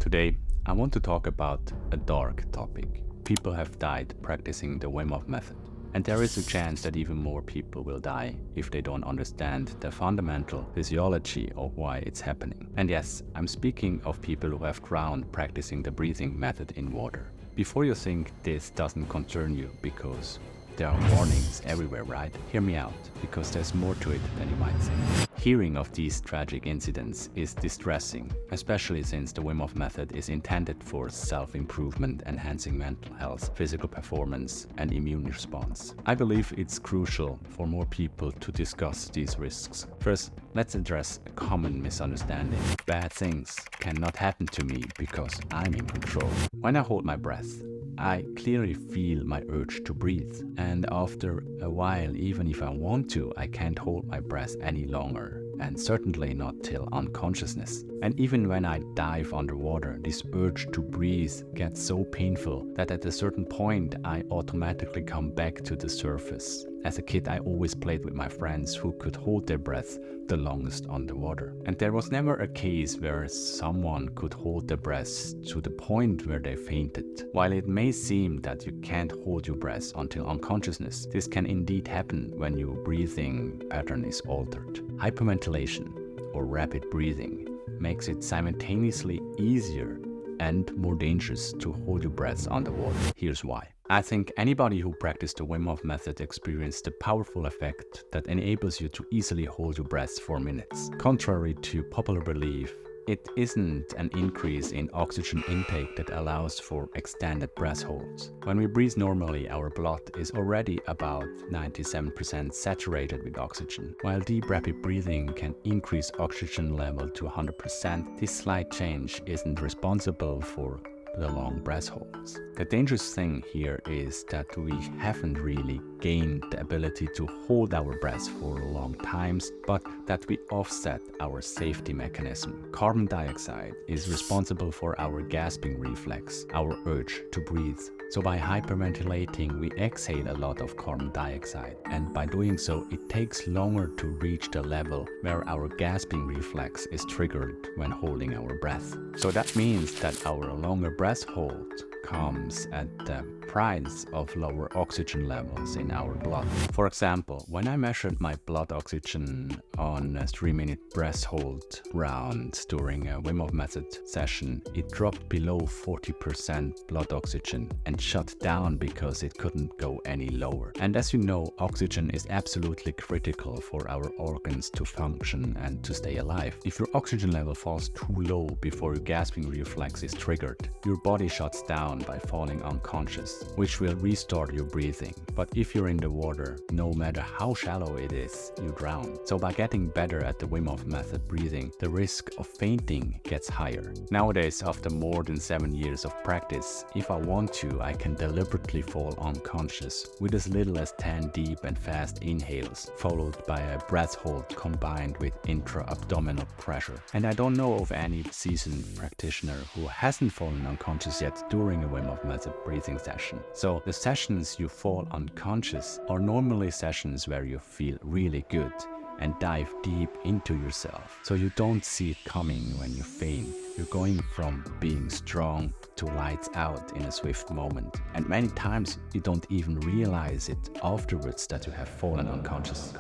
Today, I want to talk about a dark topic. People have died practicing the Wim Hof method. And there is a chance that even more people will die if they don't understand the fundamental physiology of why it's happening. And yes, I'm speaking of people who have drowned practicing the breathing method in water. Before you think this doesn't concern you because there are warnings everywhere, right? Hear me out, because there's more to it than you might think. Hearing of these tragic incidents is distressing, especially since the Wim Hof method is intended for self-improvement, enhancing mental health, physical performance, and immune response. I believe it's crucial for more people to discuss these risks. First, let's address a common misunderstanding. Bad things cannot happen to me because I'm in control. When I hold my breath, I clearly feel my urge to breathe, and after a while, even if I want to, I can't hold my breath any longer, and certainly not till unconsciousness. And even when I dive underwater, this urge to breathe gets so painful that at a certain point I automatically come back to the surface. As a kid, I always played with my friends who could hold their breath the longest underwater. And there was never a case where someone could hold their breath to the point where they fainted. While it may seem that you can't hold your breath until unconsciousness, this can indeed happen when your breathing pattern is altered. Hyperventilation, or rapid breathing, makes it simultaneously easier and more dangerous to hold your breath underwater. Here's why. I think anybody who practiced the Wim Hof method experienced the powerful effect that enables you to easily hold your breath for minutes. Contrary to popular belief, it isn't an increase in oxygen intake that allows for extended breath holds. When we breathe normally, our blood is already about 97% saturated with oxygen. While deep rapid breathing can increase oxygen level to 100%, this slight change isn't responsible for the long breath holds. The dangerous thing here is that we haven't really gained the ability to hold our breath for long times, but that we offset our safety mechanism. Carbon dioxide is responsible for our gasping reflex, our urge to breathe. So by hyperventilating, we exhale a lot of carbon dioxide, and by doing so, it takes longer to reach the level where our gasping reflex is triggered when holding our breath. So that means that our longer breath hold comes at the price of lower oxygen levels in our blood. For example, when I measured my blood oxygen on a 3-minute breath hold round during a Wim Hof method session, it dropped below 40% blood oxygen and shut down because it couldn't go any lower. And as you know, oxygen is absolutely critical for our organs to function and to stay alive. If your oxygen level falls too low before your gasping reflex is triggered, your body shuts down by falling unconscious, which will restart your breathing. But if you're in the water, no matter how shallow it is, you drown. So by getting better at the Wim Hof method breathing, the risk of fainting gets higher. Nowadays, after more than 7 years of practice, if I want to, I can deliberately fall unconscious with as little as 10 deep and fast inhales, followed by a breath hold combined with intra-abdominal pressure. And I don't know of any seasoned practitioner who hasn't fallen unconscious yet during a Wim Hof method breathing session. So the sessions you fall unconscious are normally sessions where you feel really good and dive deep into yourself. So you don't see it coming when you faint. You're going from being strong to lights out in a swift moment. And many times you don't even realize it afterwards that you have fallen unconscious.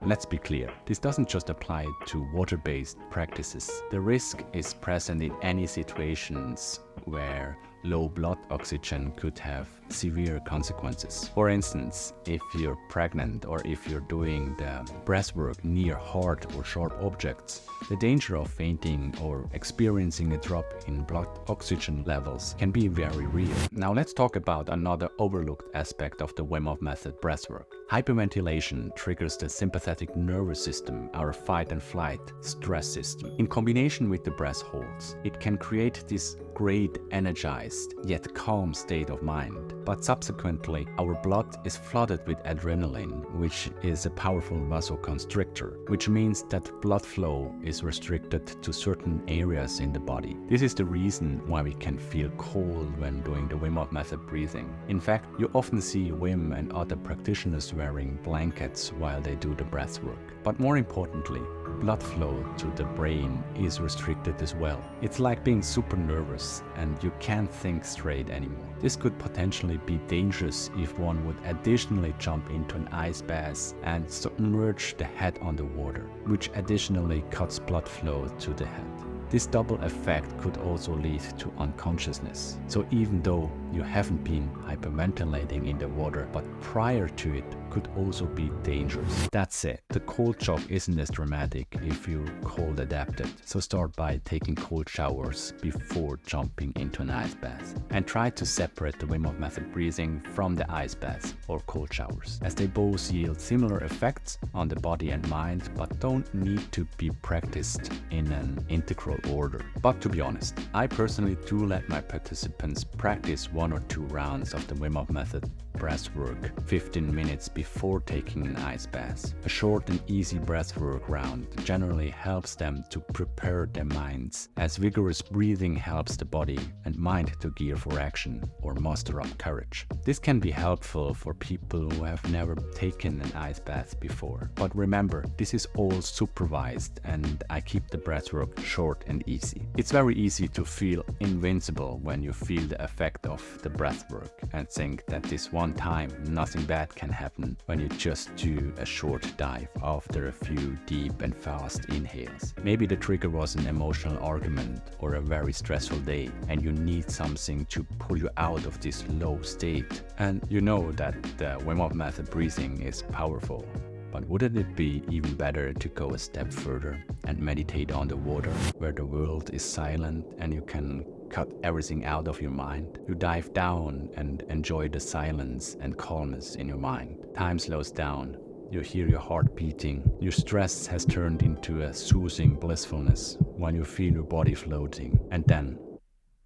Let's be clear, this doesn't just apply to water-based practices. The risk is present in any situations where low blood oxygen could have severe consequences. For instance, if you're pregnant or if you're doing the breathwork near hard or sharp objects, the danger of fainting or experiencing a drop in blood oxygen levels can be very real. Now let's talk about another overlooked aspect of the Wim Hof method breathwork. Hyperventilation triggers the sympathetic nervous system, our fight and flight stress system. In combination with the breath holds, it can create this great energized yet calm state of mind. But subsequently, our blood is flooded with adrenaline, which is a powerful vasoconstrictor, which means that blood flow is restricted to certain areas in the body. This is the reason why we can feel cold when doing the Wim Hof method breathing. In fact, you often see Wim and other practitioners wearing blankets while they do the breath work. But more importantly, blood flow to the brain is restricted as well. It's like being super nervous and you can't think straight anymore. This could potentially be dangerous if one would additionally jump into an ice bath and submerge the head underwater, which additionally cuts blood flow to the head. This double effect could also lead to unconsciousness. So even though you haven't been hyperventilating in the water, but prior to it could also be dangerous. That said, the cold shock isn't as dramatic if you're cold adapted. So start by taking cold showers before jumping into an ice bath. And try to separate the Wim Hof method breathing from the ice bath or cold showers, as they both yield similar effects on the body and mind, but don't need to be practiced in an integral order. But to be honest, I personally do let my participants practice 1 or 2 rounds of the Wim Hof method breathwork 15 minutes before taking an ice bath. A short and easy breathwork round generally helps them to prepare their minds, as vigorous breathing helps the body and mind to gear for action or muster up courage. This can be helpful for people who have never taken an ice bath before. But remember, this is all supervised and I keep the breathwork short and easy. It's very easy to feel invincible when you feel the effect of the breathwork and think that this one time nothing bad can happen when you just do a short dive after a few deep and fast inhales. Maybe the trigger was an emotional argument or a very stressful day and you need something to pull you out of this low state. And you know that the Wim Hof method breathing is powerful. But wouldn't it be even better to go a step further and meditate on the water, where the world is silent and you can cut everything out of your mind? You dive down and enjoy the silence and calmness in your mind. Time slows down. You hear your heart beating. Your stress has turned into a soothing blissfulness while you feel your body floating. And then,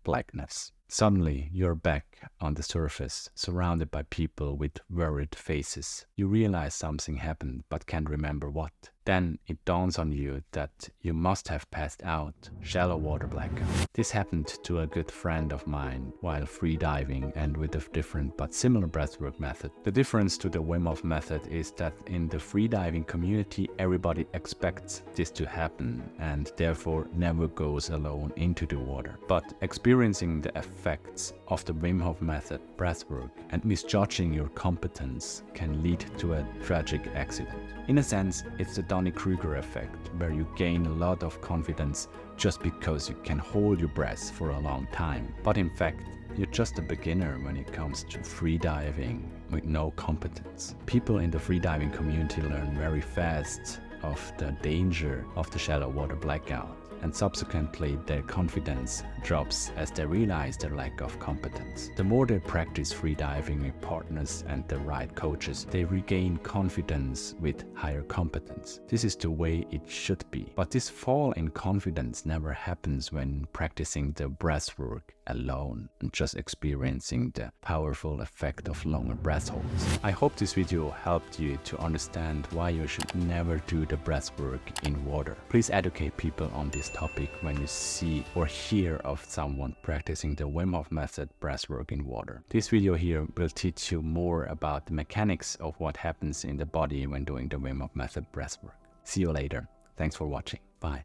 blackness. Suddenly, you're back on the surface, surrounded by people with worried faces. You realize something happened, but can't remember what. Then it dawns on you that you must have passed out. Shallow water blackout. This happened to a good friend of mine while freediving and with a different but similar breathwork method. The difference to the Wim Hof method is that in the freediving community, everybody expects this to happen and therefore never goes alone into the water. But experiencing the effects of the Wim Hof method breathwork and misjudging your competence can lead to a tragic accident. In a sense, it's the Dunning-Kruger effect, where you gain a lot of confidence just because you can hold your breath for a long time. But in fact, you're just a beginner when it comes to freediving with no competence. People in the freediving community learn very fast of the danger of the shallow water blackout, and subsequently their confidence drops as they realize their lack of competence. The more they practice freediving with partners and the right coaches, they regain confidence with higher competence. This is the way it should be. But this fall in confidence never happens when practicing the breathwork alone and just experiencing the powerful effect of longer breath holds. I hope this video helped you to understand why you should never do the breathwork in water. Please educate people on this topic when you see or hear of someone practicing the Wim Hof method breathwork in water. This video here will teach you more about the mechanics of what happens in the body when doing the Wim Hof method breathwork. See you later. Thanks for watching. Bye.